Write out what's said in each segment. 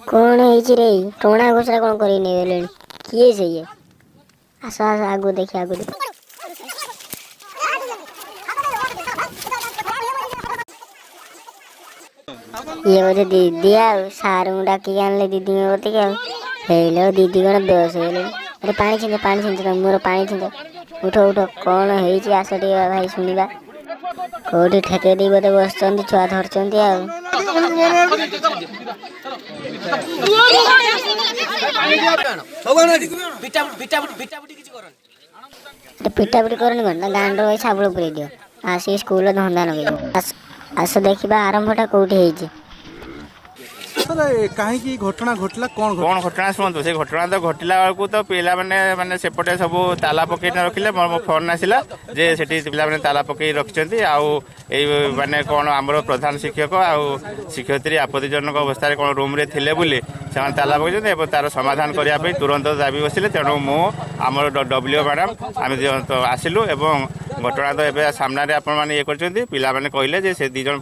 कौन है रे टोना घोषरा कौन करी नहीं गले किए से ये आस आस आगु देखिए आगु ये बोले दीदी सारू डाकी आनले दीदी में बोलते क्या हेलो दीदी कौन बेहोश हो गए अरे पानी छींच मोर पानी छींच उठो उठो कौन है आस टे भाई शुणा कौटी ठेके दी बोधे बस छुआ धरचंती पिटापिटी करनी कौन गांड रही साबुल पुरे दियो आसिक स्कूल धंदा लगे आस देखा आरंभटा कौटी कहीं घटना घटला कौन घटना शुणु से घटना तो घटला बेलू तो पिला माने सेपटे सब ताला पकई रखिले मोर फोन आसला जे सेठी पिला माने ताला पकई रखिछंती माने कौन आमर प्रधान शिक्षक आउ शिक्षयित्री आपत्तिजनक अवस्था कौन रूम रे थिले बोली से ताला पकई तार समाधान करने तुरंत दाबी बसिले तेणु मु आमर डब्ल्यू मैडम आम तो आसिलु एवं घटना तो एवं सामने आपण मैंने ये कर कहले से दी जन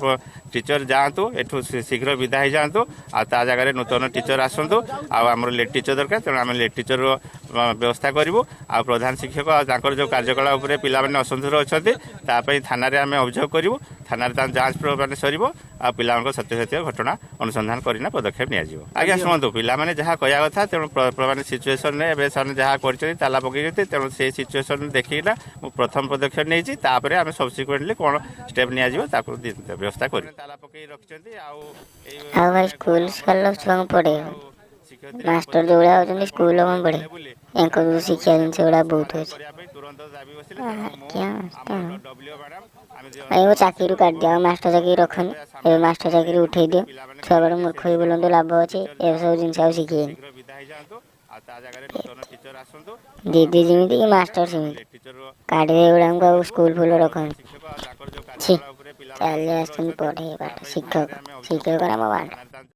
टीचर जातु एठू शीघ्र विदा हो जातु आ जगह नूतन टीचर आसतु आमर लेट टीचर दरकार तेणु आम लेट टीचर व्यवस्था करूँ आ प्रधान शिक्षक आर जो कार्यकलाप पे असंतोष अच्छा थाना आम अभियोग करूँ थाना जांच मैंने सर आ पिला सत्य घटना अनुसंधान करना पदक्षेप नि आज्ञा शुणु पिला जहाँ कह कथा तेणु मानने सिचुएसन जहाँ करला पकई तेणु से सिचुएसन देखिना प्रथम पदक्षेप नहीं आम सब्सिक्वेंटली कौन स्टेप नि व्यवस्था कर ताला पकई रखिछंती स्कूल छुआ पढ़े मास्टर जो भाया स्कूल में पढ़े शिक्षा जिन गुड़ा बहुत वो चाकरी काट दिया मास्टर चाकरी रखनी मास्टर चाकरी उठे दियो छुआ बड़ मूर्ख ही बोलते लाभ अच्छे ये सब जिन शिखे दीदी जमी मास्टर सेमती काट दे गुड़ा स्कूल फुल रखनी चली आस पढ़े पाठ शिक्षक शिक्षक बांट